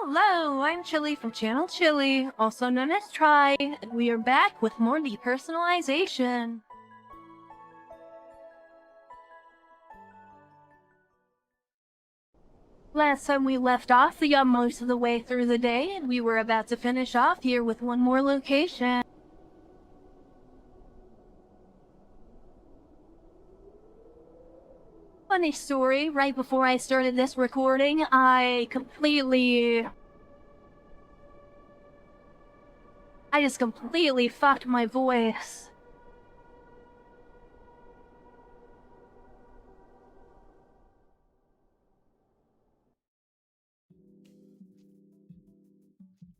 Hello, I'm Chylli from channel Chylli, also known as Try, and we are back with more depersonalization. Last time we left off, we got most of the way through the day, and we were about to finish off here with one more location. Funny story, right before I started this recording, I just completely fucked my voice.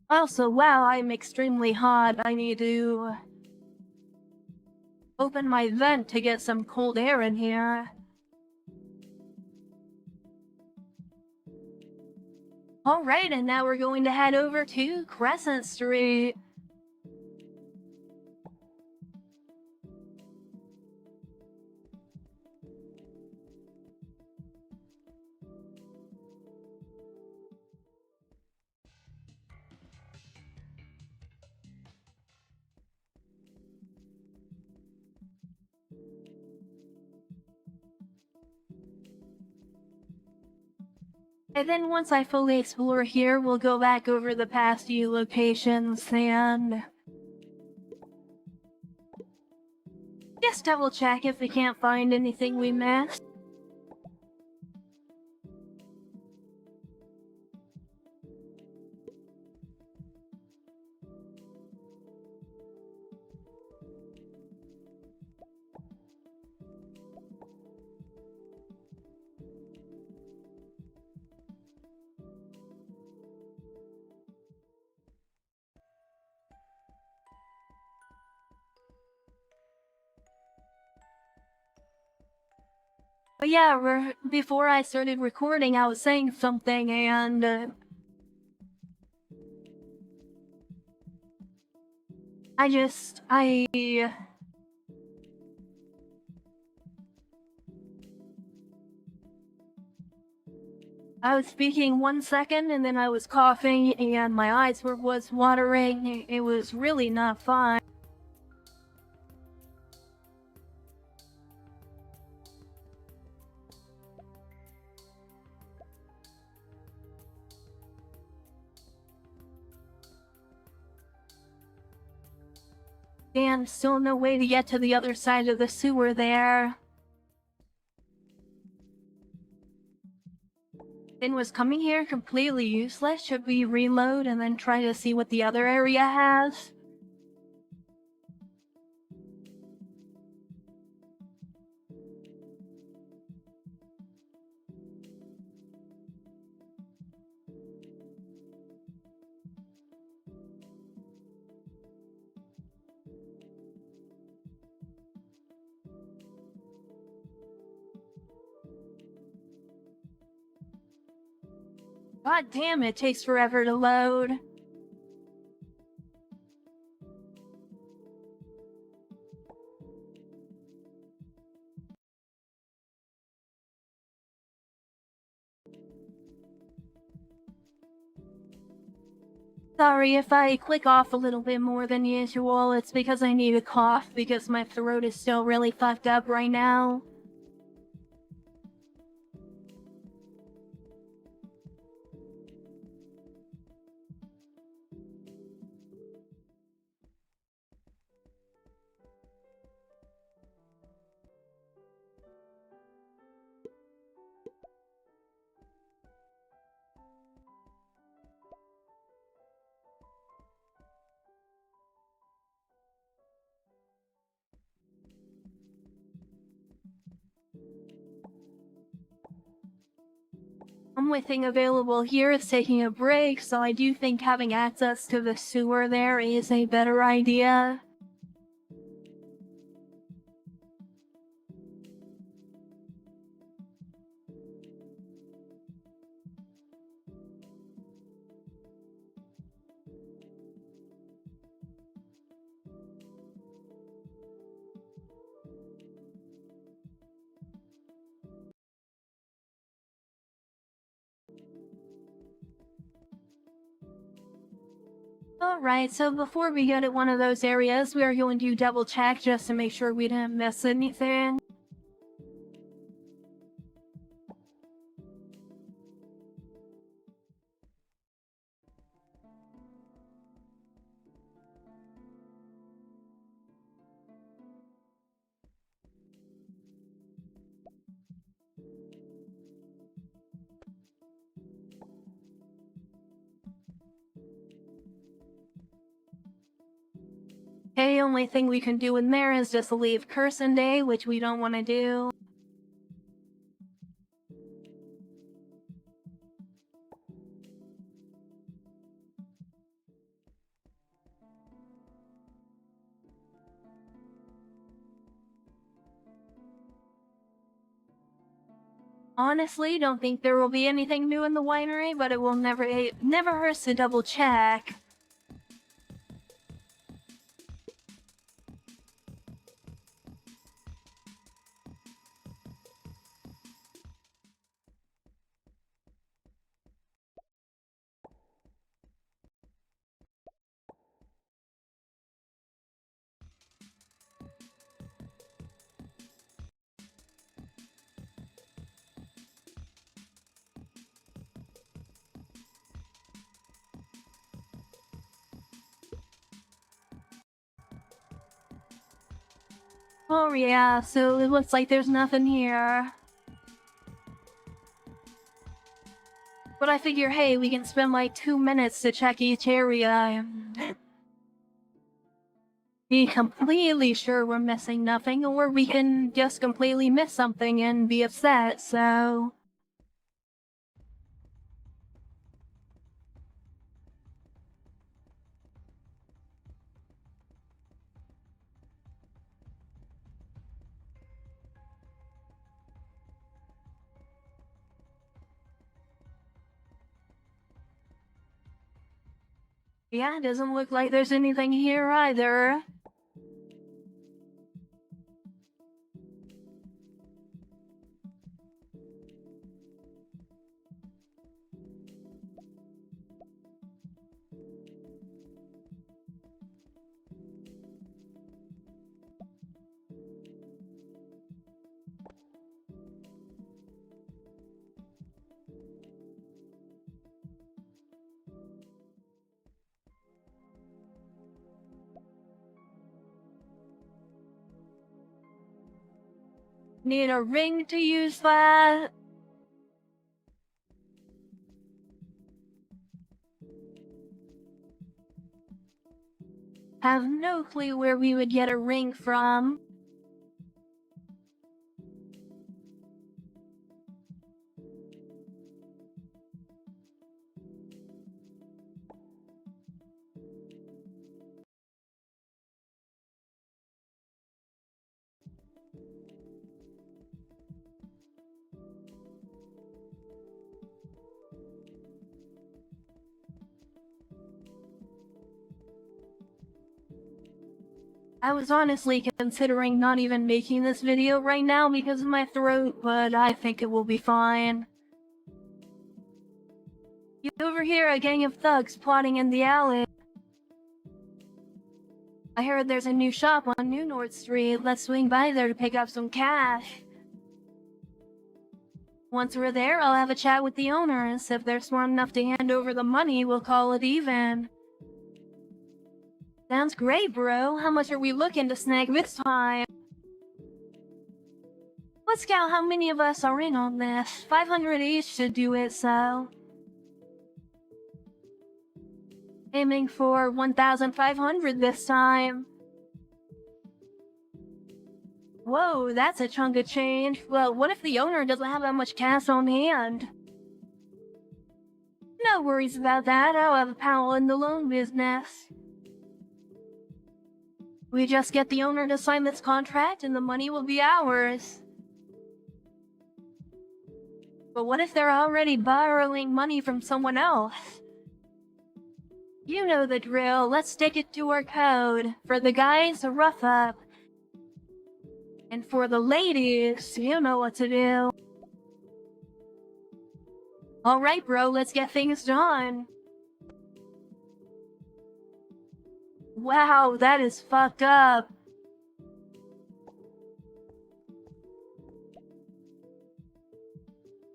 Also, wow, I'm extremely hot. I need to open my vent to get some cold air in here. Alright, and now we're going to head over to Crescent Street. And then once I fully explore here, we'll go back over the past few locations and just double check if we can't find anything we missed. But yeah, before I started recording, I was saying something and I was speaking 1 second and then I was coughing and my eyes was watering. It was really not fun. And still no way to get to the other side of the sewer there. Then was coming here completely useless? Should we reload and then try to see what the other area has? God damn, it takes forever to load. Sorry if I click off a little bit more than usual, it's because I need a cough because my throat is still really fucked up right now. Only thing available here is taking a break, so I do think having access to the sewer there is a better idea. Alright, so before we go to one of those areas, we are going to double check just to make sure we didn't miss anything. Okay, only thing we can do in there is just leave Cursenday, which we don't want to do. Honestly, don't think there will be anything new in the winery, but it never hurts to double check. Oh yeah, so it looks like there's nothing here. But I figure, hey, we can spend like 2 minutes to check each area and be completely sure we're missing nothing, or we can just completely miss something and be upset, so... Yeah, doesn't look like there's anything here either. Need a ring to use that? Have no clue where we would get a ring from. I was honestly considering not even making this video right now because of my throat, but I think it will be fine. You over here, a gang of thugs plotting in the alley. I heard there's a new shop on New North Street. Let's swing by there to pick up some cash. Once we're there, I'll have a chat with the owners. If they're smart enough to hand over the money, we'll call it even. Sounds great, bro. How much are we looking to snag this time? Let's count how many of us are in on this. 500 each should do it, so... Aiming for 1,500 this time. Whoa, that's a chunk of change. Well, what if the owner doesn't have that much cash on hand? No worries about that. I'll have a pal in the loan business. We just get the owner to sign this contract and the money will be ours. But what if they're already borrowing money from someone else? You know the drill. Let's stick it to our code. For the guys, a rough up. And for the ladies, you know what to do. Alright, bro, let's get things done. Wow, that is fucked up.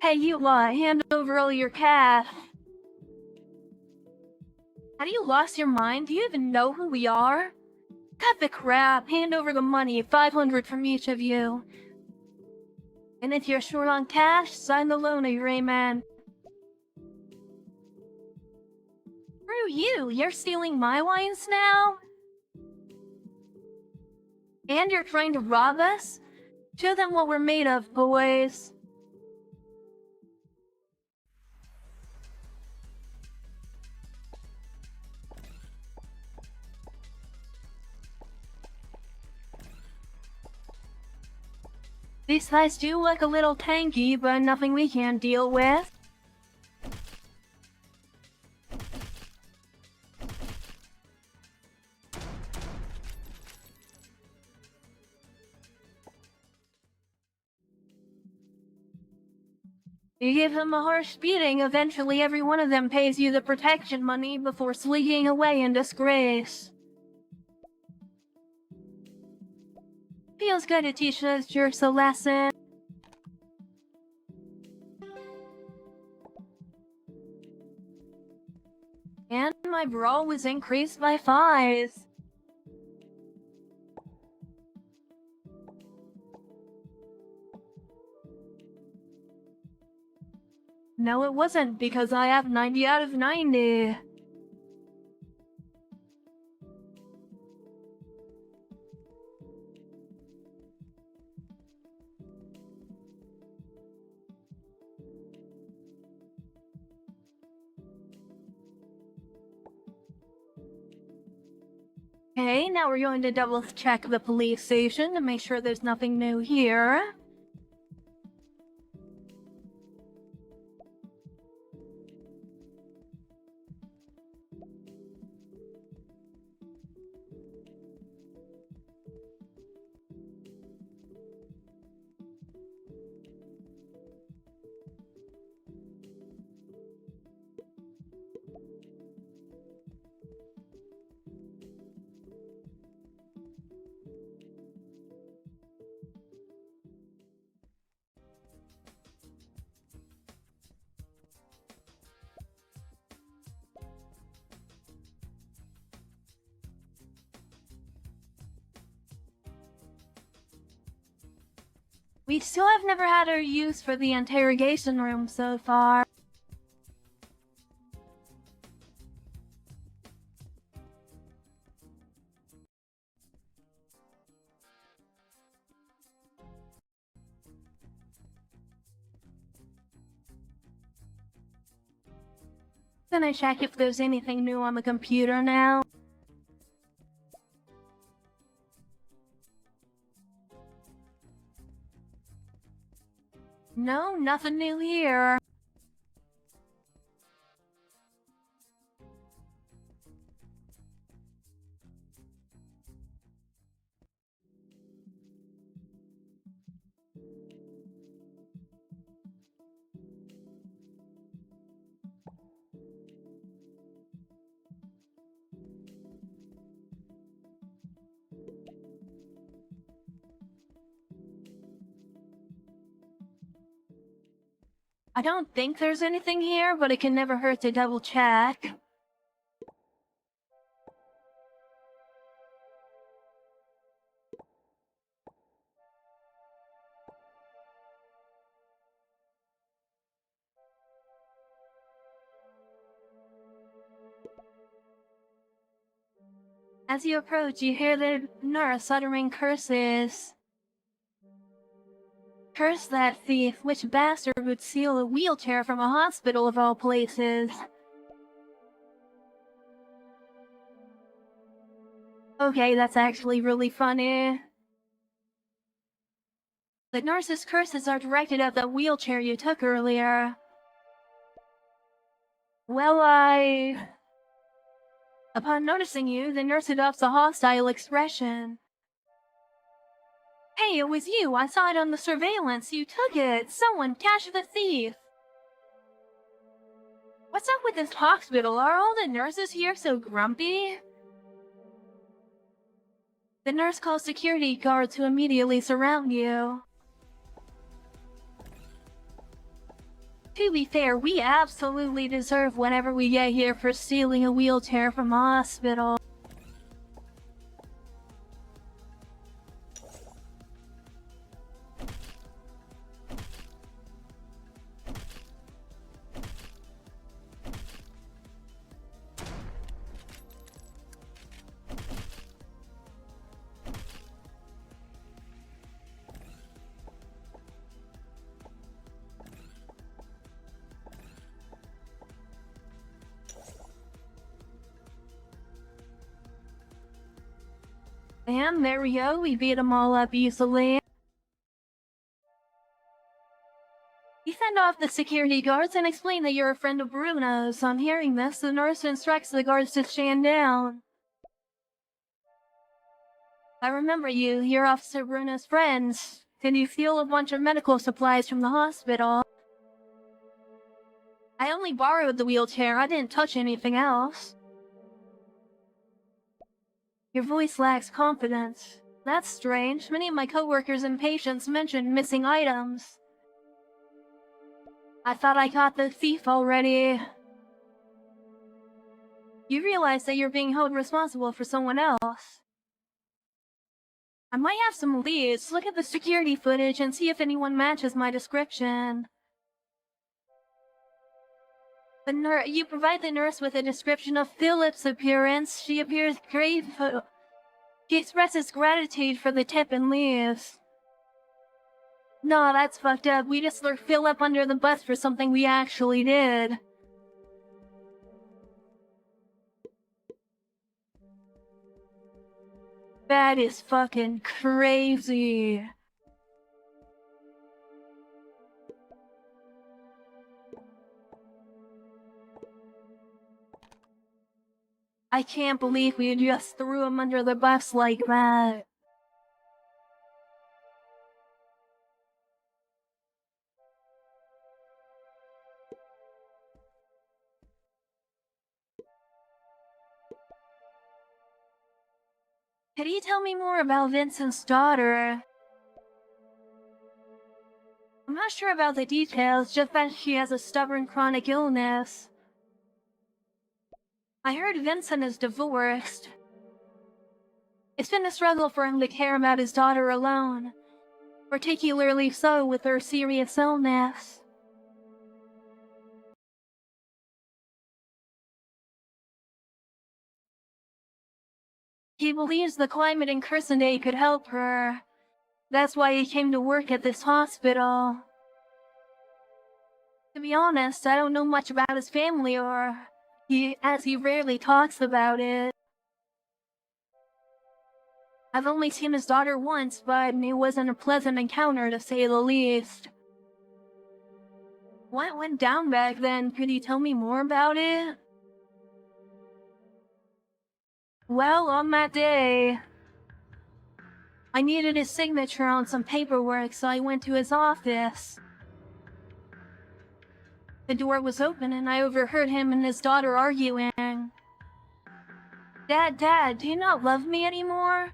Hey, you lot, hand over all your cash. Have you lost your mind? Do you even know who we are? Cut the crap, hand over the money, 500 from each of you. And if you're short on cash, sign the loan agreement. Screw you, you're stealing my wines now? And you're trying to rob us? Show them what we're made of, boys. These guys do look a little tanky, but nothing we can't deal with. You give them a harsh beating, eventually every one of them pays you the protection money before slinking away in disgrace. Feels good to teach those jerks a lesson. And my brawl was increased by 5. No, it wasn't, because I have 90 out of 90. Okay, now we're going to double check the police station to make sure there's nothing new here. We still have never had our use for the interrogation room so far. Gonna check if there's anything new on the computer now. No, nothing new here. I don't think there's anything here, but it can never hurt to double check. As you approach, you hear the nurse uttering curses. Curse that thief! Which bastard would steal a wheelchair from a hospital of all places? Okay, that's actually really funny. The nurse's curses are directed at the wheelchair you took earlier. Well, Upon noticing you, the nurse adopts a hostile expression. Hey, it was you! I saw it on the surveillance! You took it! Someone catch the thief! What's up with this hospital? Are all the nurses here so grumpy? The nurse calls security guards to immediately surround you. To be fair, we absolutely deserve whatever we get here for stealing a wheelchair from a hospital. And there we go, we beat them all up easily. You send off the security guards and explain that you're a friend of Bruno's. On hearing this, the nurse instructs the guards to stand down. I remember you, you're Officer Bruno's friends. Did you steal a bunch of medical supplies from the hospital? I only borrowed the wheelchair, I didn't touch anything else. Your voice lacks confidence. That's strange. Many of my coworkers and patients mentioned missing items. I thought I caught the thief already. You realize that you're being held responsible for someone else. I might have some leads. Look at the security footage and see if anyone matches my description. You provide the nurse with a description of Philip's appearance. She appears grateful. She expresses gratitude for the tip and leaves. No, that's fucked up. We just threw Philip under the bus for something we actually did. That is fucking crazy. I can't believe we just threw him under the bus like that. Could you tell me more about Vincent's daughter? I'm not sure about the details, just that she has a stubborn chronic illness. I heard Vincent is divorced. It's been a struggle for him to care about his daughter alone, particularly so with her serious illness. He believes the climate in Cursenday could help her. That's why he came to work at this hospital. To be honest, I don't know much about his family as he rarely talks about it. I've only seen his daughter once, but it wasn't a pleasant encounter to say the least. What went down back then? Could you tell me more about it? Well, on that day, I needed his signature on some paperwork, so I went to his office. The door was open and I overheard him and his daughter arguing. Dad, do you not love me anymore?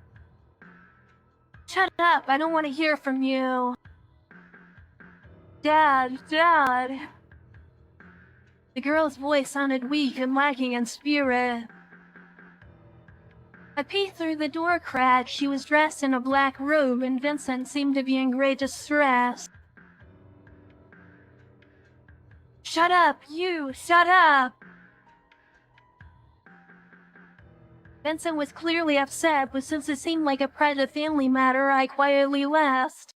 Shut up, I don't want to hear from you. Dad. The girl's voice sounded weak and lacking in spirit. I peeked through the door crack. She was dressed in a black robe and Vincent seemed to be in great distress. Shut up, you! Shut up! Vincent was clearly upset, but since it seemed like a private family matter, I quietly left.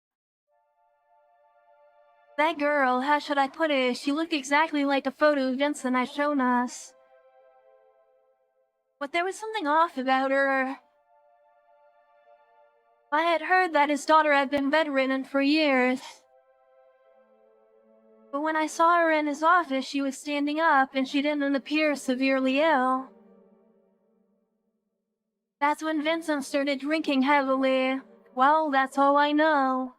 That girl, how should I put it? She looked exactly like the photo Vincent had shown us. But there was something off about her. I had heard that his daughter had been bedridden for years. But when I saw her in his office, she was standing up and she didn't appear severely ill. That's when Vincent started drinking heavily. Well, that's all I know.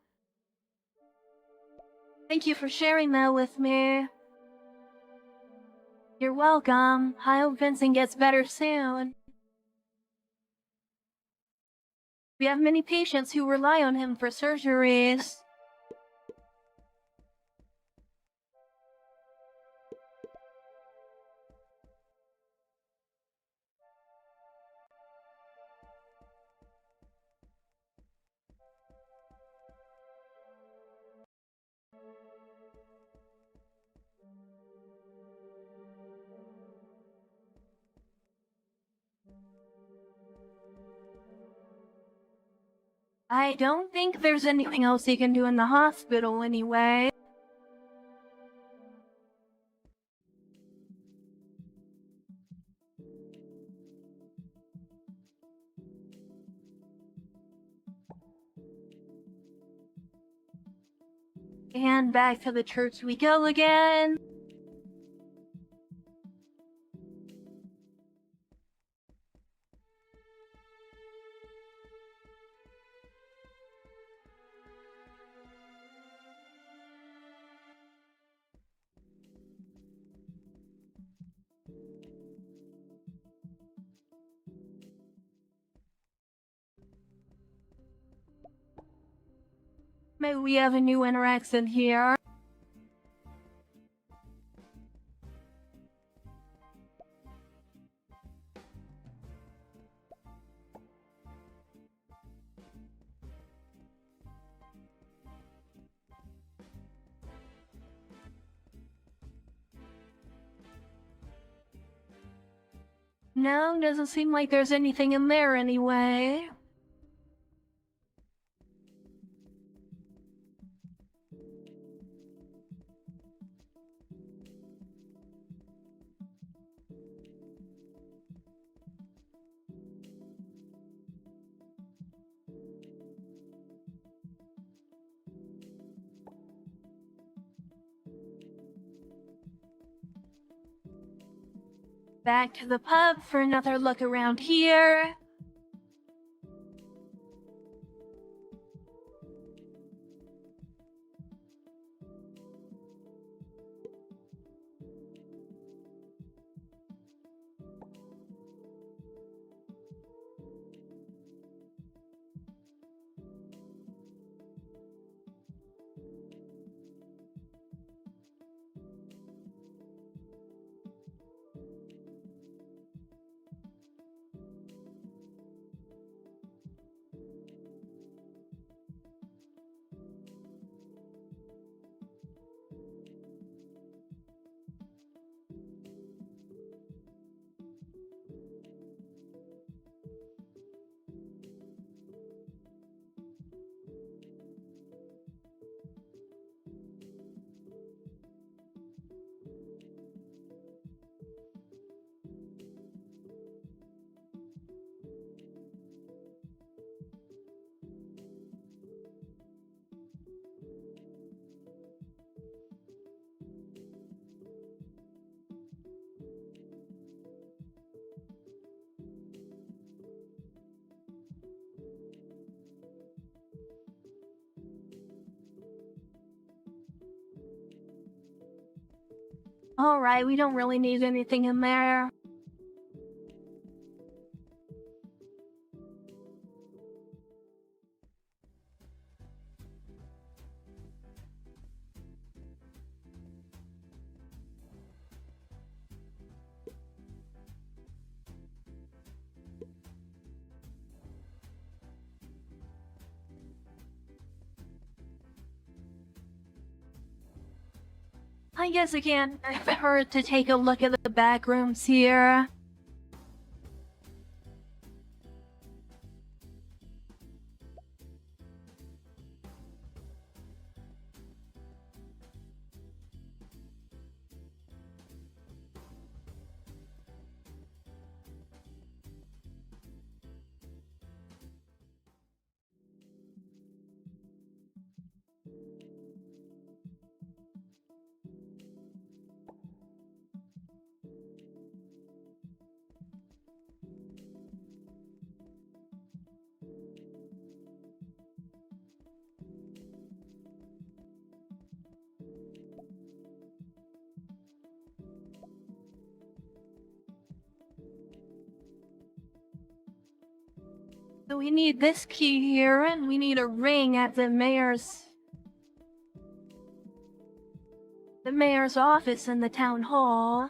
Thank you for sharing that with me. You're welcome. I hope Vincent gets better soon. We have many patients who rely on him for surgeries. I don't think there's anything else he can do in the hospital anyway. And back to the church we go again. Maybe we have a new interaction here. No, doesn't seem like there's anything in there anyway. Back to the pub for another look around here. Alright, we don't really need anything in there. I guess it can't hurt to take a look at the back rooms here. So we need this key here, and we need a ring at the mayor's office in the town hall.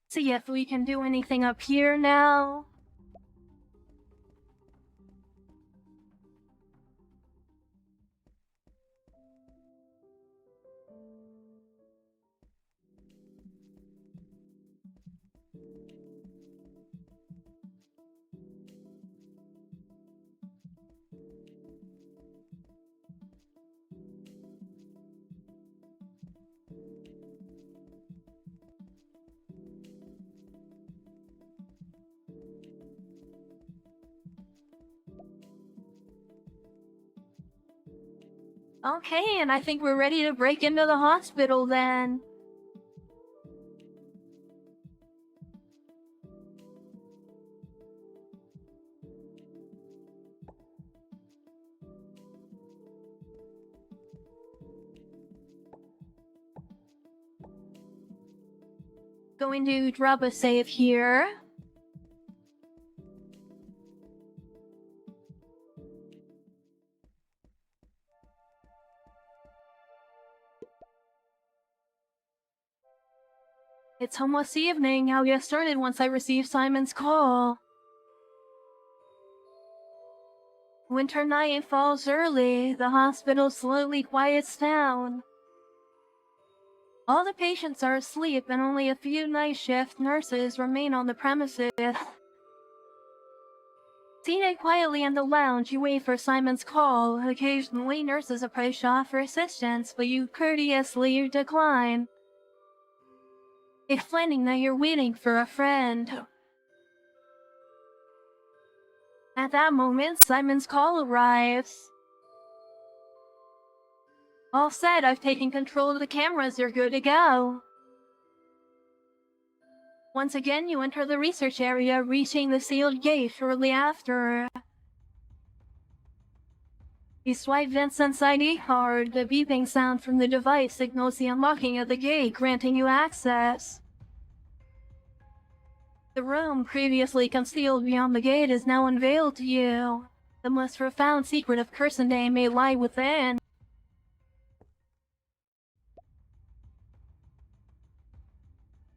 See if we can do anything up here now. Okay, and I think we're ready to break into the hospital then. Going to drop a save here. It's almost evening. I'll get started once I receive Simon's call. Winter night falls early. The hospital slowly quiets down. All the patients are asleep and only a few night shift nurses remain on the premises. Seated quietly in the lounge, you wait for Simon's call. Occasionally, nurses approach to offer assistance, but you courteously decline, explaining that you're waiting for a friend. At that moment, Simon's call arrives. All set, I've taken control of the cameras, you're good to go. Once again, you enter the research area, reaching the sealed gate shortly after. You swipe Vincent's ID card. The beeping sound from the device signals the unlocking of the gate, granting you access. The room previously concealed beyond the gate is now unveiled to you. The most profound secret of Cursenday may lie within.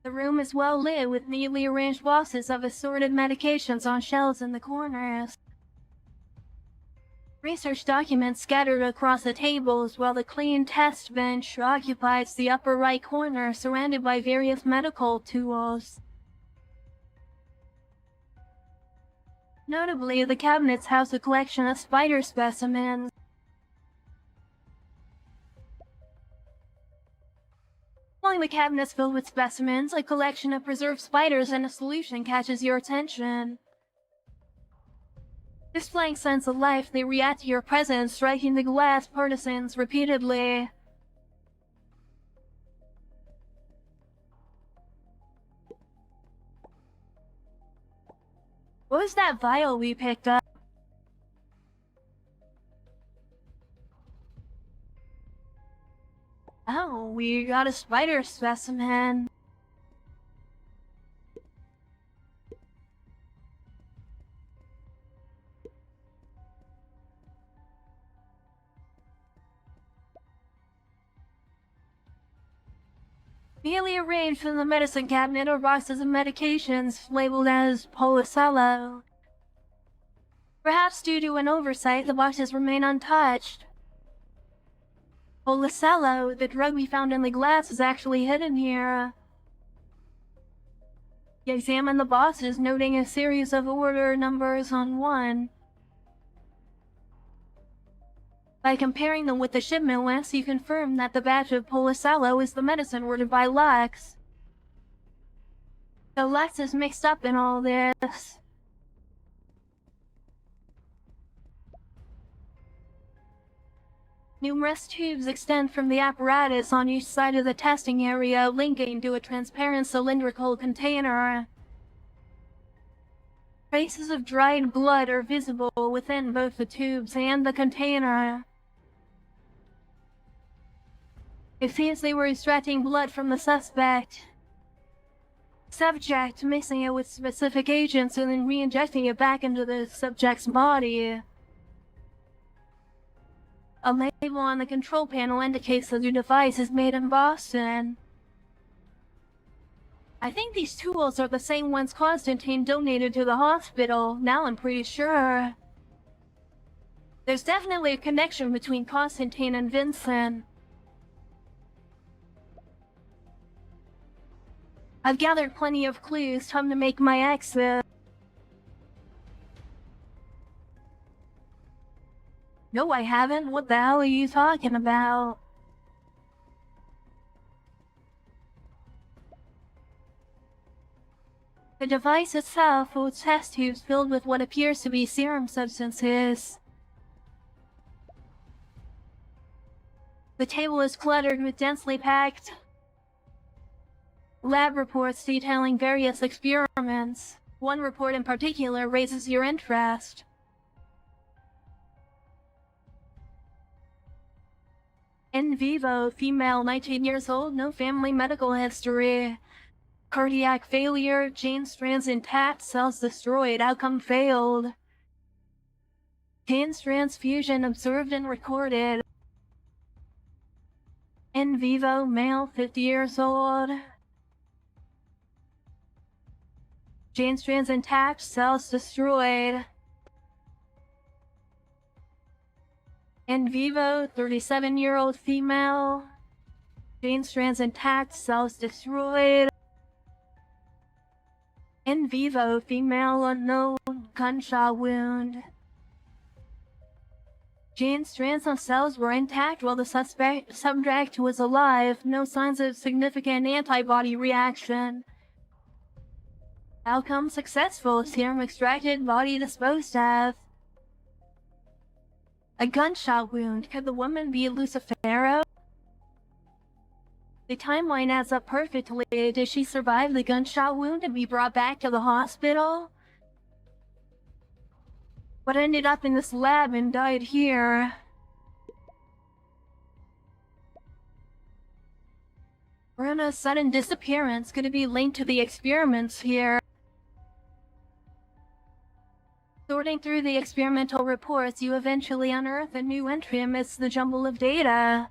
The room is well lit with neatly arranged boxes of assorted medications on shelves in the corners. Research documents scattered across the tables, while the clean test bench occupies the upper right corner, surrounded by various medical tools. Notably, the cabinets house a collection of spider specimens. Among the cabinets filled with specimens, a collection of preserved spiders and a solution catches your attention. Displaying signs of life, they react to your presence, striking the glass partisans repeatedly. What was that vial we picked up? Oh, we got a spider specimen. Neatly arranged in the medicine cabinet are boxes of medications labeled as Policello. Perhaps due to an oversight, the boxes remain untouched. Policello, the drug we found in the glass, is actually hidden here. You examine the boxes, noting a series of order numbers on one. By comparing them with the shipment list, you confirm that the batch of Policello is the medicine ordered by Lux. Alexa's mixed up in all this. Numerous tubes extend from the apparatus on each side of the testing area, linking to a transparent cylindrical container. Traces of dried blood are visible within both the tubes and the container. It seems they were extracting blood from the suspect. Subject mixing it with specific agents and then re-injecting it back into the subject's body. A label on the control panel indicates that the device is made in Boston. I think these tools are the same ones Constantine donated to the hospital. Now I'm pretty sure. There's definitely a connection between Constantine and Vincent. I've gathered plenty of clues. Time to make my exit. No, I haven't. What the hell are you talking about? The device itself holds test tubes filled with what appears to be serum substances. The table is cluttered with densely packed lab reports detailing various experiments. One report in particular raises your interest. In vivo, female, 19 years old, no family medical history. Cardiac failure, gene strands intact, cells destroyed, outcome failed. Gene strands fusion observed and recorded. In vivo, male, 50 years old. Gene strands intact, cells destroyed. In vivo, 37-year-old female. Gene strands intact, cells destroyed. In vivo, female, unknown, gunshot wound. Gene strands on cells were intact while the subject was alive. No signs of significant antibody reaction. Outcome successful. Serum extracted, body disposed of. A gunshot wound. Could the woman be Lucifero? The timeline adds up perfectly. Did she survive the gunshot wound and be brought back to the hospital? But ended up in this lab and died here. Bruna's sudden disappearance. Could it be linked to the experiments here? Sorting through the experimental reports, you eventually unearth a new entry amidst the jumble of data.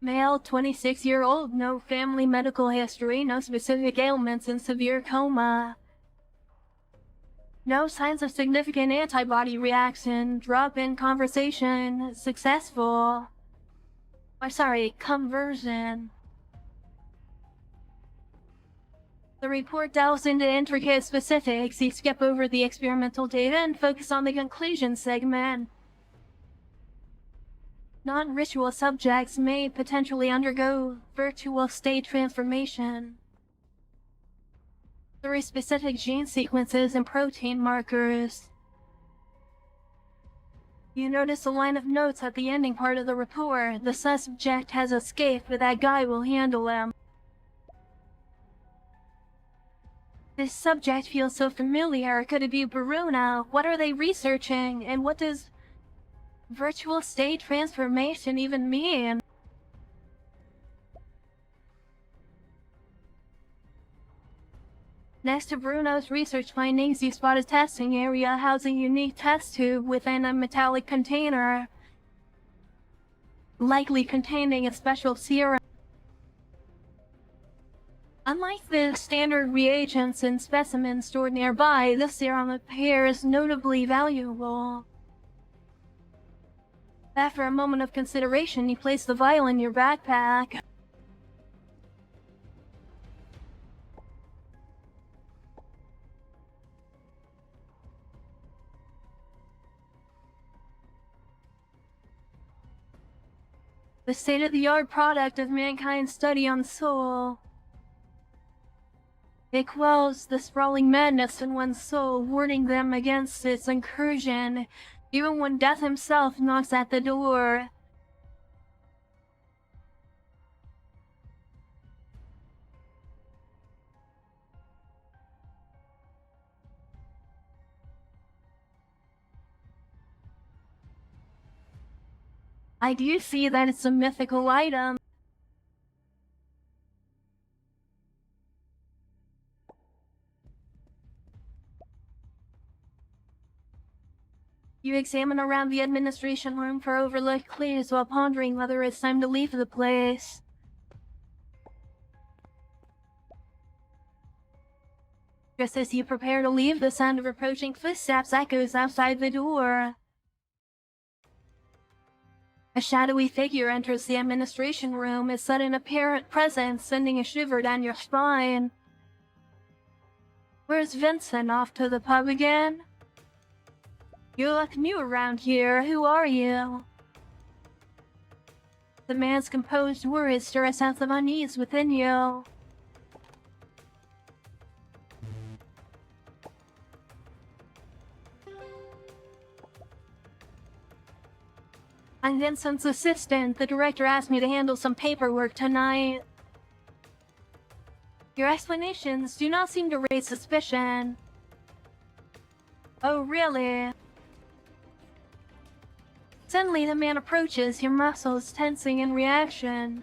Male, 26-year-old, no family medical history, no specific ailments, in severe coma. No signs of significant antibody reaction. Drop-in conversation successful. Conversion. The report delves into intricate specifics. You skip over the experimental data and focus on the conclusion segment. Non-ritual subjects may potentially undergo virtual state transformation. 3 specific gene sequences and protein markers. You notice a line of notes at the ending part of the report. The subject has escaped, but that guy will handle him. This subject feels so familiar. Could it be Bruna? What are they researching? And what does virtual state transformation even mean? Next to Bruno's research findings, you spot a testing area housing a unique test tube within a metallic container, likely containing a special serum. Unlike the standard reagents and specimens stored nearby, this serum appears notably valuable. After a moment of consideration, you place the vial in your backpack. The state-of-the-art product of mankind's study on the soul. It quells the sprawling madness in one's soul, warning them against its incursion, even when death himself knocks at the door. I do see that it's a mythical item. You examine around the administration room for overlooked clues while pondering whether it's time to leave the place. Just as you prepare to leave, the sound of approaching footsteps echoes outside the door. A shadowy figure enters the administration room, its sudden apparent presence sending a shiver down your spine. Where's Vincent? Off to the pub again? You look new around here. Who are you? The man's composed words stir a sense of unease within you. I'm Vincent's assistant. The director asked me to handle some paperwork tonight. Your explanations do not seem to raise suspicion. Oh, really? Suddenly, the man approaches, your muscles tensing in reaction.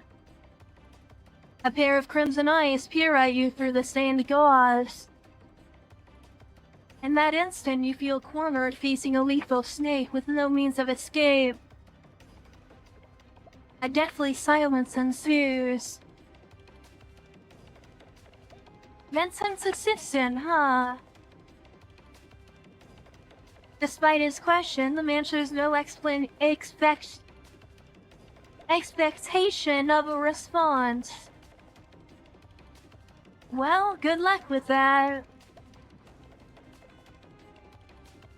A pair of crimson eyes peer at you through the stained gauze. In that instant, you feel cornered, facing a lethal snake with no means of escape. A deathly silence ensues. Vincent's assistant, huh? Despite his question, the man shows no expectation of a response. Well, good luck with that.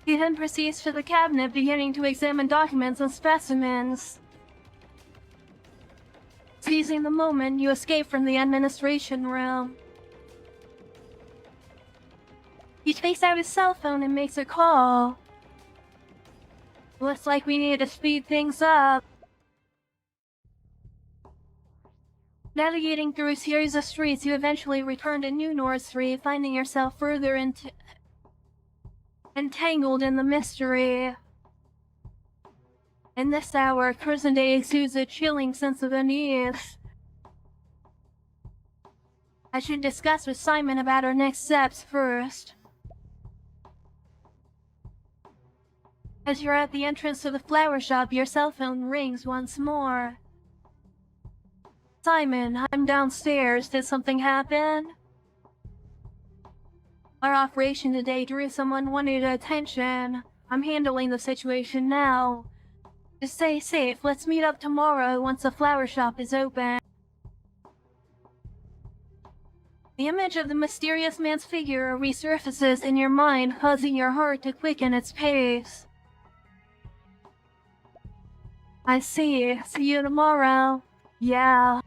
He then proceeds to the cabinet, beginning to examine documents and specimens. Seizing the moment, you escape from the administration room. He takes out his cell phone and makes a call. Looks like we need to speed things up. Navigating through a series of streets, you eventually return to New North Street, finding yourself further entangled in the mystery. In this hour, Cursenday exudes a chilling sense of unease. I should discuss with Simon about our next steps first. As you're at the entrance to the flower shop, your cell phone rings once more. Simon, I'm downstairs. Did something happen? Our operation today drew some unwanted attention. I'm handling the situation now. To stay safe, let's meet up tomorrow once the flower shop is open. The image of the mysterious man's figure resurfaces in your mind, causing your heart to quicken its pace. I see. See you tomorrow. Yeah.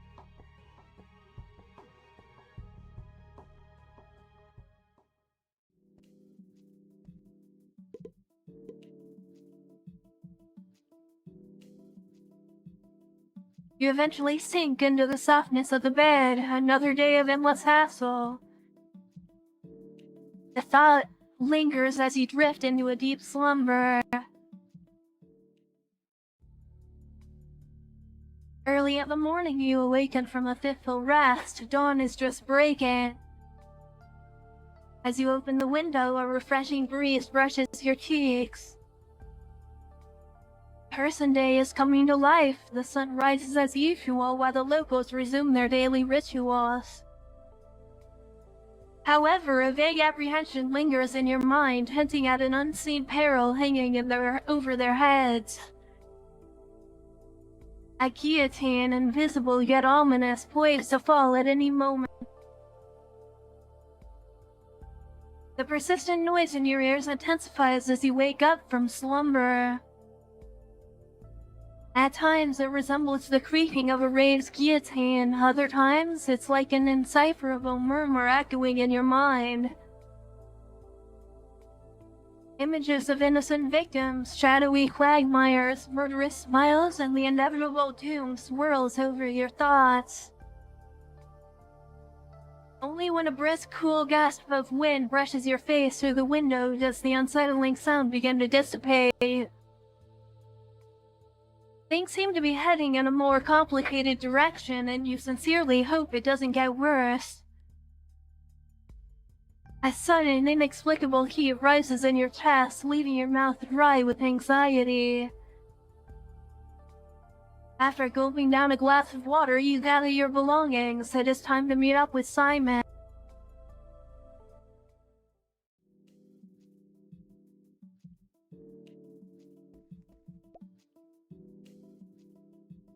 You eventually sink into the softness of the bed, another day of endless hassle. The thought lingers as you drift into a deep slumber. Early in the morning, you awaken from a fitful rest. Dawn is just breaking. As you open the window, a refreshing breeze brushes your cheeks. Cursenday is coming to life. The sun rises as usual while the locals resume their daily rituals. However, a vague apprehension lingers in your mind, hinting at an unseen peril hanging over their heads. A guillotine, invisible yet ominous, poised to fall at any moment. The persistent noise in your ears intensifies as you wake up from slumber. At times it resembles the creaking of a raised guillotine, other times it's like an indecipherable murmur echoing in your mind. Images of innocent victims, shadowy quagmires, murderous smiles, and the inevitable doom swirls over your thoughts. Only when a brisk, cool gust of wind brushes your face through the window does the unsettling sound begin to dissipate. Things seem to be heading in a more complicated direction, and you sincerely hope it doesn't get worse. A sudden, inexplicable heat rises in your chest, leaving your mouth dry with anxiety. After gulping down a glass of water, you gather your belongings. It is time to meet up with Simon.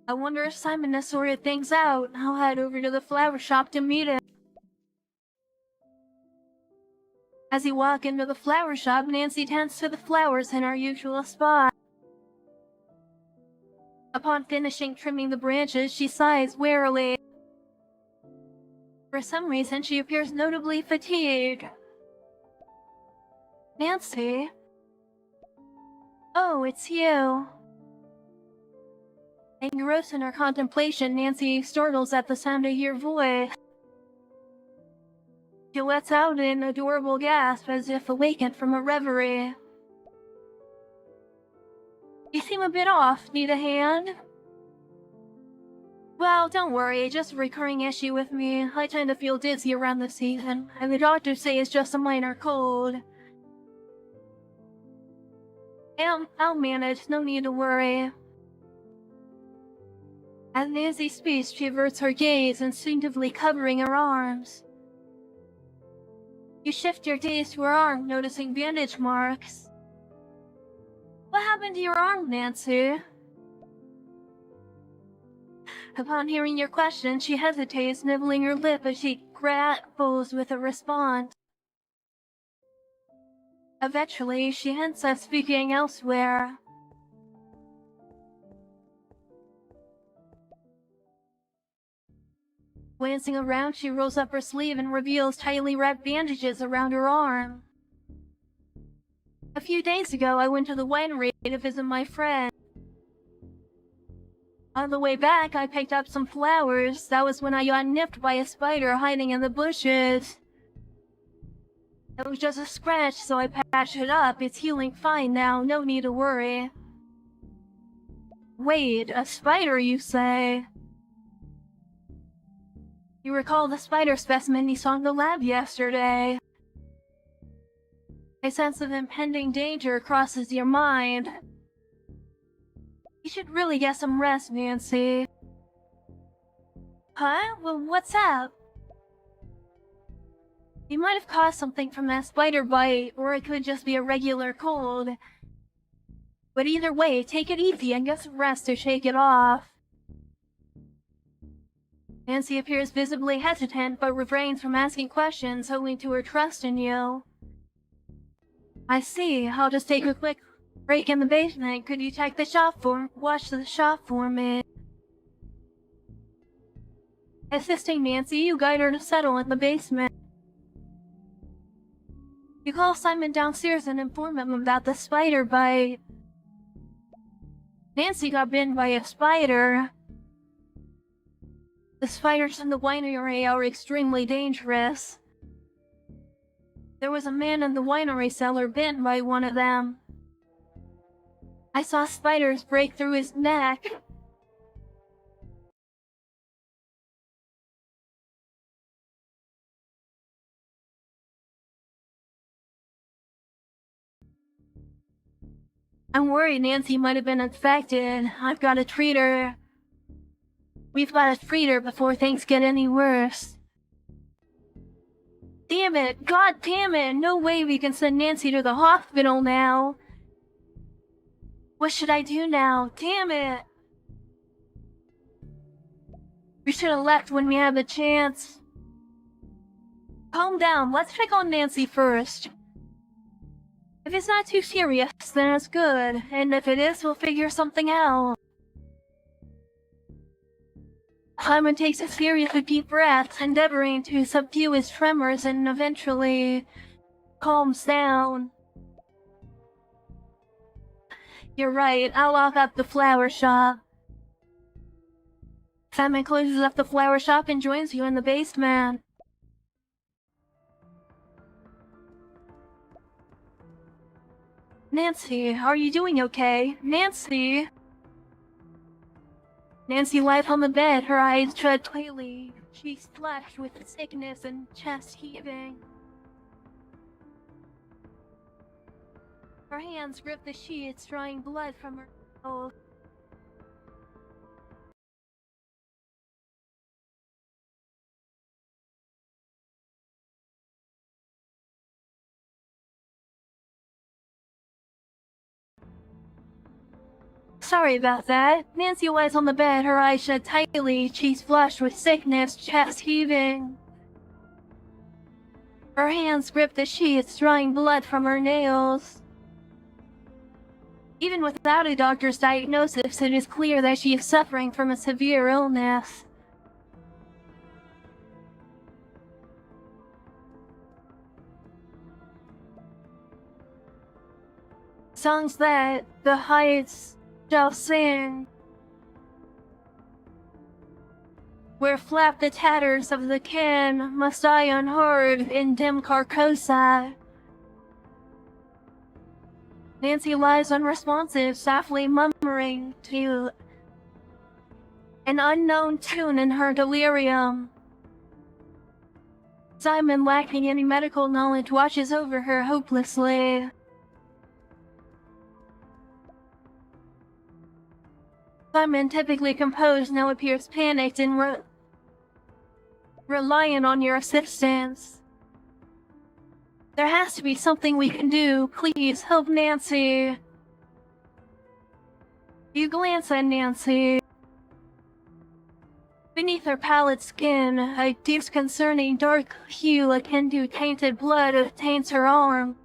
I wonder if Simon has sorted things out. I'll head over to the flower shop to meet him. As you walk into the flower shop, Nancy tends to the flowers in her usual spot. Upon finishing trimming the branches, she sighs wearily. For some reason, she appears notably fatigued. Nancy? Oh, it's you. Engrossed in her contemplation, Nancy startles at the sound of your voice. She lets out an adorable gasp as if awakened from a reverie. You seem a bit off. Need a hand? Well, don't worry, just a recurring issue with me. I tend to feel dizzy around the season, and the doctors say it's just a minor cold. I'll manage, no need to worry. As Nancy speaks, she averts her gaze, instinctively covering her arms. You shift your gaze to her arm, noticing bandage marks. What happened to your arm, Nancy? Upon hearing your question, she hesitates, nibbling her lip as she grapples with a response. Eventually, she hints at speaking elsewhere. Glancing around, she rolls up her sleeve and reveals tightly wrapped bandages around her arm. A few days ago, I went to the winery to visit my friend. On the way back, I picked up some flowers. That was when I got nipped by a spider hiding in the bushes. It was just a scratch, so I patched it up. It's healing fine now, no need to worry. Wait, a spider, you say? You recall the spider specimen you saw in the lab yesterday. A sense of impending danger crosses your mind. You should really get some rest, Nancy. Huh? Well, what's up? You might have caused something from that spider bite, or it could just be a regular cold. But either way, take it easy and get some rest to shake it off. Nancy appears visibly hesitant, but refrains from asking questions, owing to her trust in you. I see. I'll just take a quick break in the basement. Could you watch the shop for me? Assisting Nancy, you guide her to settle in the basement. You call Simon downstairs and inform him about the spider bite. Nancy got bitten by a spider. The spiders in the winery are extremely dangerous. There was a man in the winery cellar bitten by one of them. I saw spiders break through his neck. I'm worried Nancy might have been infected. We've got to treat her before things get any worse. Damn it! God damn it! No way we can send Nancy to the hospital now! What should I do now? Damn it! We should have left when we had the chance. Calm down, let's check on Nancy first. If it's not too serious, then it's good, and if it is, we'll figure something out. Simon takes a series of deep breaths, endeavoring to subdue his tremors, and eventually calms down. You're right, I'll lock up the flower shop. Simon closes up the flower shop and joins you in the basement. Nancy, are you doing okay? Nancy? Nancy lies on the bed, her eyes shut tightly. She's flushed with sickness and chest heaving. Her hands grip the sheets, drawing blood from her mouth. Sorry about that. Nancy lies on the bed, her eyes shut tightly. She's flushed with sickness, chest heaving. Her hands grip the sheets, drawing blood from her nails. Even without a doctor's diagnosis, it is clear that she is suffering from a severe illness. Songs that the heights shall sing, where flap the tatters of the kin, must I unheard in dim Carcosa. Nancy lies unresponsive, softly murmuring to an unknown tune in her delirium. Simon, lacking any medical knowledge, watches over her hopelessly. Simon, typically composed, now appears panicked and reliant on your assistance. There has to be something we can do. Please, help Nancy. You glance at Nancy. Beneath her pallid skin, a disconcerting dark hue akin to tainted blood taints her arm.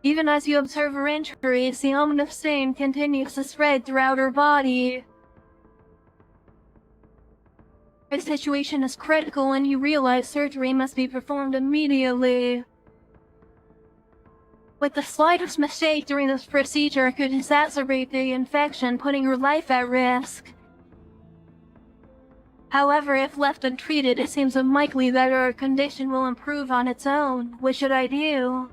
Even as you observe her injuries, the ominous stain continues to spread throughout her body. The situation is critical and you realize surgery must be performed immediately. With the slightest mistake during this procedure could exacerbate the infection, putting her life at risk. However, if left untreated, it seems unlikely that her condition will improve on its own. What should I do?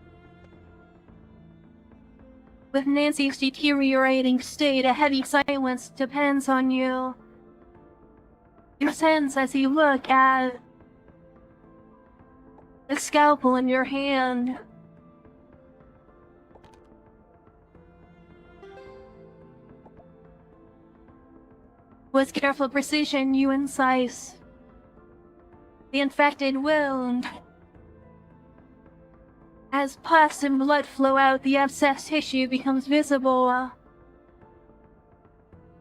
With Nancy's deteriorating state, a heavy silence depends on you. You sense as you look at the scalpel in your hand. With careful precision, you incise the infected wound. As pus and blood flow out, the abscessed tissue becomes visible.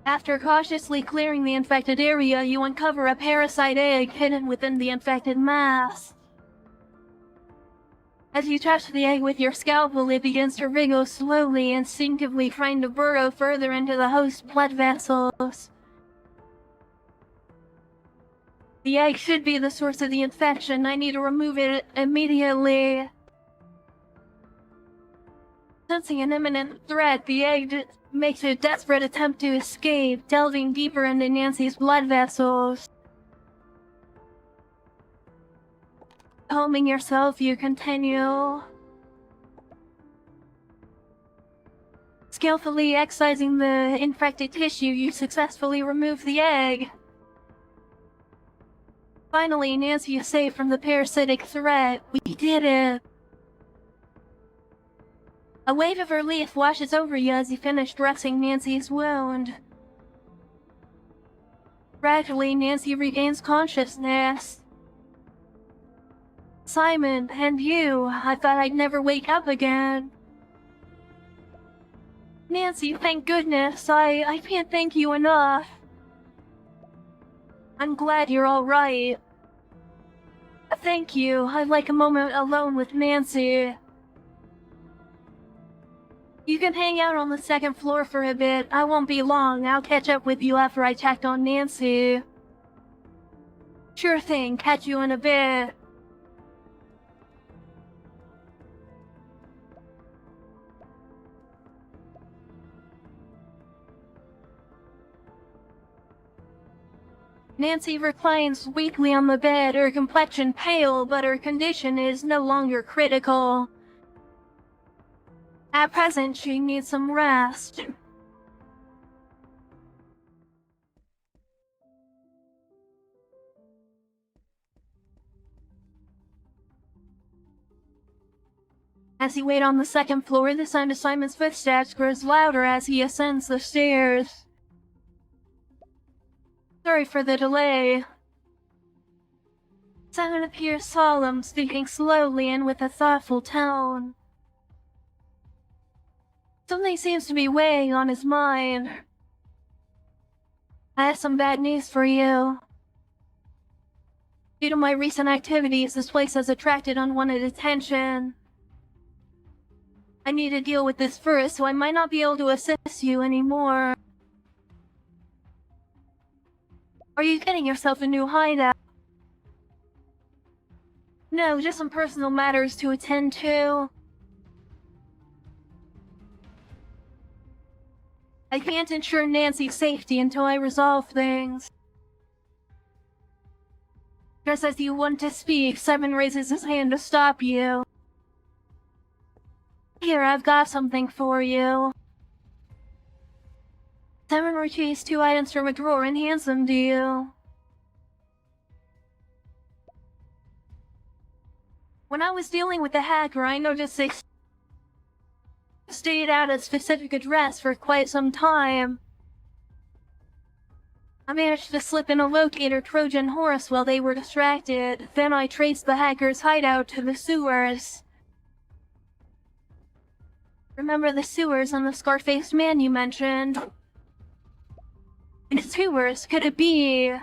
After cautiously clearing the infected area, you uncover a parasite egg hidden within the infected mass. As you touch the egg with your scalpel, it begins to wriggle slowly, instinctively trying to burrow further into the host's blood vessels. The egg should be the source of the infection. I need to remove it immediately. Sensing an imminent threat, the egg makes a desperate attempt to escape, delving deeper into Nancy's blood vessels. Calming yourself, you continue. Skillfully excising the infected tissue, you successfully remove the egg. Finally, Nancy is safe from the parasitic threat. We did it. A wave of relief washes over you as you finish dressing Nancy's wound. Gradually, Nancy regains consciousness. Simon, and you, I thought I'd never wake up again. Nancy, thank goodness, I can't thank you enough. I'm glad you're alright. Thank you, I'd like a moment alone with Nancy. You can hang out on the second floor for a bit. I won't be long. I'll catch up with you after I checked on Nancy. Sure thing. Catch you in a bit. Nancy reclines weakly on the bed, her complexion pale, but her condition is no longer critical. At present, she needs some rest. As you wait on the second floor, the sound of Simon's footsteps grows louder as he ascends the stairs. Sorry for the delay. Simon appears solemn, speaking slowly and with a thoughtful tone. Something seems to be weighing on his mind. I have some bad news for you. Due to my recent activities, this place has attracted unwanted attention. I need to deal with this first, so I might not be able to assist you anymore. Are you getting yourself a new hideout? No, just some personal matters to attend to. I can't ensure Nancy's safety until I resolve things. Just as you want to speak, Simon raises his hand to stop you. Here, I've got something for you. Simon retrieves 2 items from a drawer and hands them to you. When I was dealing with the hacker, I noticed they stayed at a specific address for quite some time. I managed to slip in a locator Trojan horse while they were distracted. Then I traced the hacker's hideout to the sewers. Remember the sewers and the scar-faced man you mentioned? The sewers, could it be?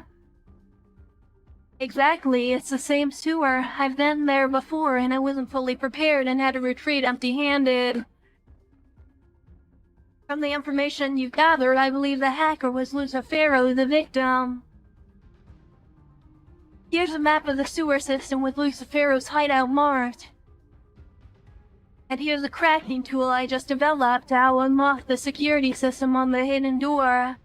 Exactly, it's the same sewer. I've been there before and I wasn't fully prepared and had to retreat empty-handed. From the information you've gathered, I believe the hacker was Lucifero, the victim. Here's a map of the sewer system with Lucifero's hideout marked. And here's a cracking tool I just developed to unlock the security system on the hidden door.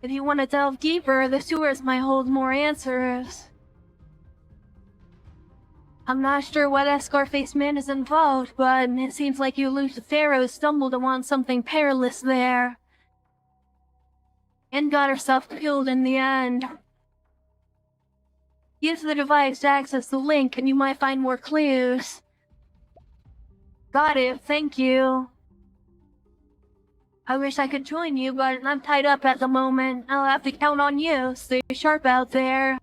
If you want to delve deeper, the sewers might hold more answers. I'm not sure what that Scarface man is involved, but it seems like you Lucifero stumbled upon something perilous there. And got herself killed in the end. Use the device to access the link and you might find more clues. Got it, thank you. I wish I could join you, but I'm tied up at the moment. I'll have to count on you. Stay sharp out there.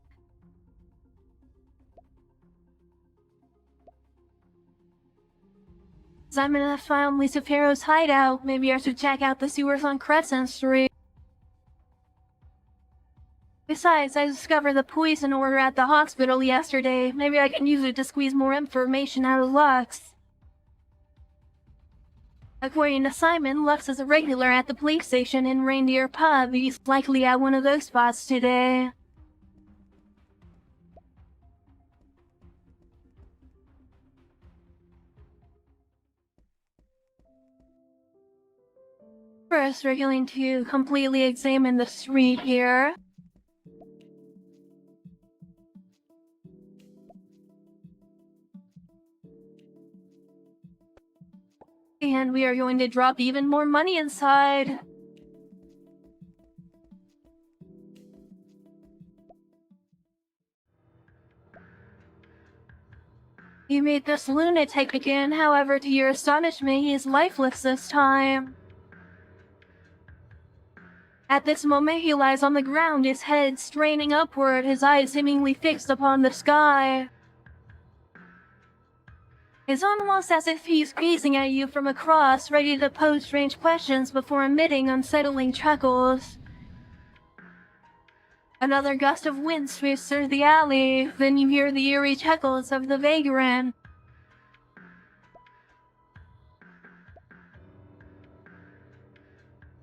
Simon has found Lucifero's hideout. Maybe I should check out the sewers on Crescent Street. Besides, I discovered the poison order at the hospital yesterday. Maybe I can use it to squeeze more information out of Lux. According to Simon, Lux is a regular at the police station in Reindeer Pub. He's likely at one of those spots today. First, we're going to completely examine the street here. And we are going to drop even more money inside. You made this lunatic again, however, to your astonishment, he is lifeless this time. At this moment, he lies on the ground, his head straining upward, his eyes seemingly fixed upon the sky. It's almost as if he's gazing at you from across, ready to pose strange questions before emitting unsettling chuckles. Another gust of wind sweeps through the alley, then you hear the eerie chuckles of the vagrant.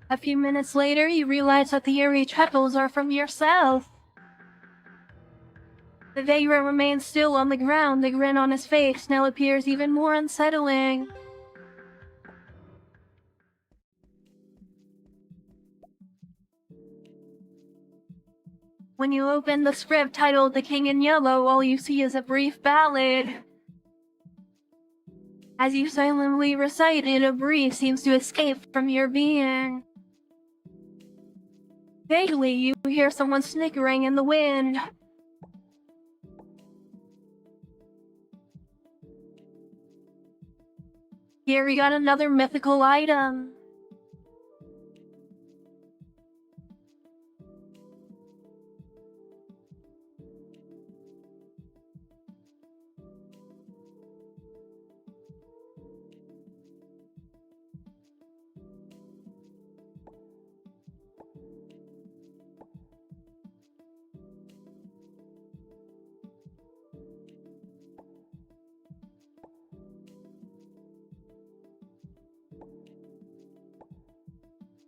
A few minutes later, you realize that the eerie chuckles are from yourself. The vagrant remains still on the ground. The grin on his face now appears even more unsettling. When you open the script titled The King in Yellow, all you see is a brief ballad. As you silently recite it, a breeze seems to escape from your being. Vaguely, you hear someone snickering in the wind. Here we got another mythical item.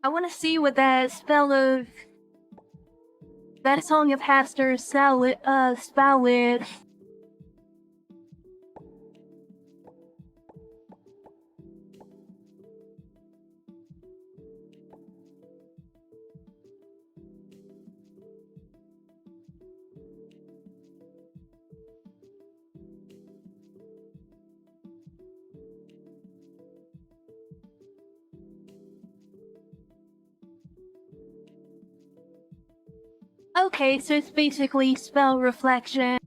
I want to see what that spell of... that song of Pastor spell is. Okay, so it's basically spell reflection.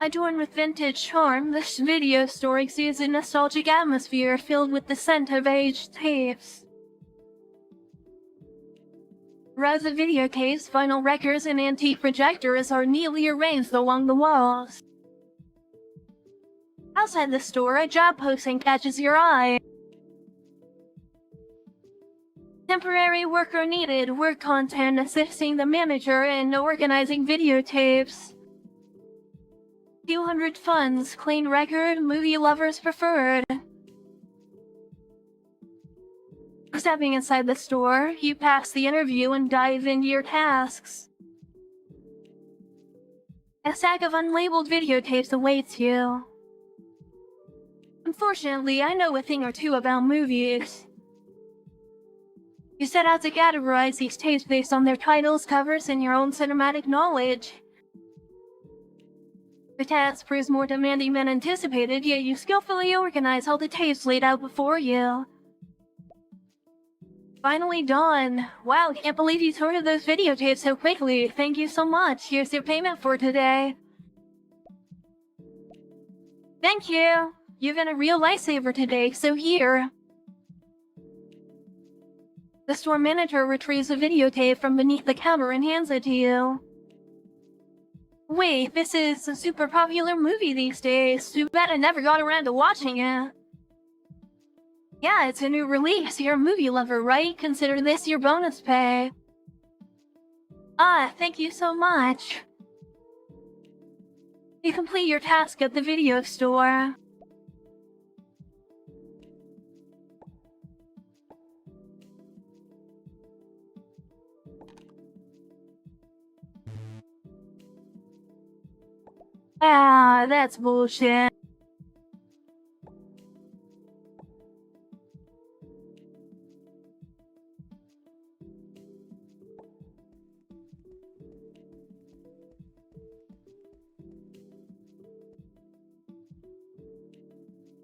Adorned with vintage charm, this video store exudes a nostalgic atmosphere filled with the scent of aged tapes. Rows of video tapes, vinyl records, and antique projectors are neatly arranged along the walls. Outside the store, a job posting catches your eye. Temporary worker needed, work content assisting the manager in organizing videotapes. 200 funds, clean record, movie lovers preferred. Stepping inside the store, you pass the interview and dive into your tasks. A stack of unlabeled videotapes awaits you. Unfortunately, I know a thing or two about movies. You set out to categorize these tapes based on their titles, covers, and your own cinematic knowledge. The task proves more demanding than anticipated, yet you skillfully organize all the tapes laid out before you. Finally done. Wow, can't believe you sorted those videotapes so quickly. Thank you so much. Here's your payment for today. Thank you. You've been a real lifesaver today, so here. The store manager retrieves a videotape from beneath the counter and hands it to you. Wait, this is a super popular movie these days. Too bad I never got around to watching it. Yeah, it's a new release. You're a movie lover, right? Consider this your bonus pay. Ah, thank you so much. You complete your task at the video store. Ah, that's bullshit.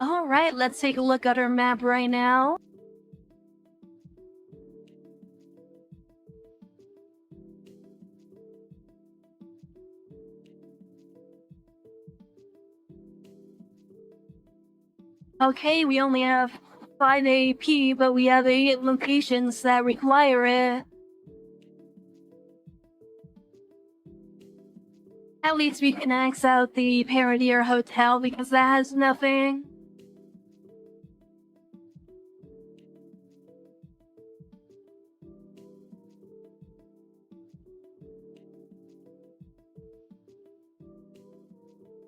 Alright, let's take a look at our map right now. Okay, we only have 5 AP, but we have 8 locations that require it. At least we can X out the Paradier Hotel because that has nothing.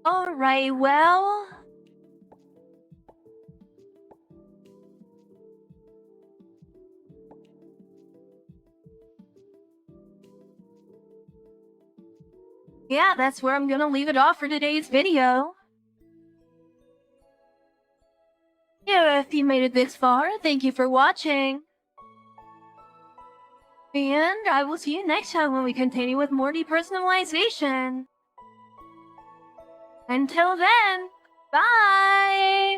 Alright, well... yeah, that's where I'm gonna leave it off for today's video. Yeah, if you made it this far, thank you for watching. And I will see you next time when we continue with more depersonalization. Until then, bye!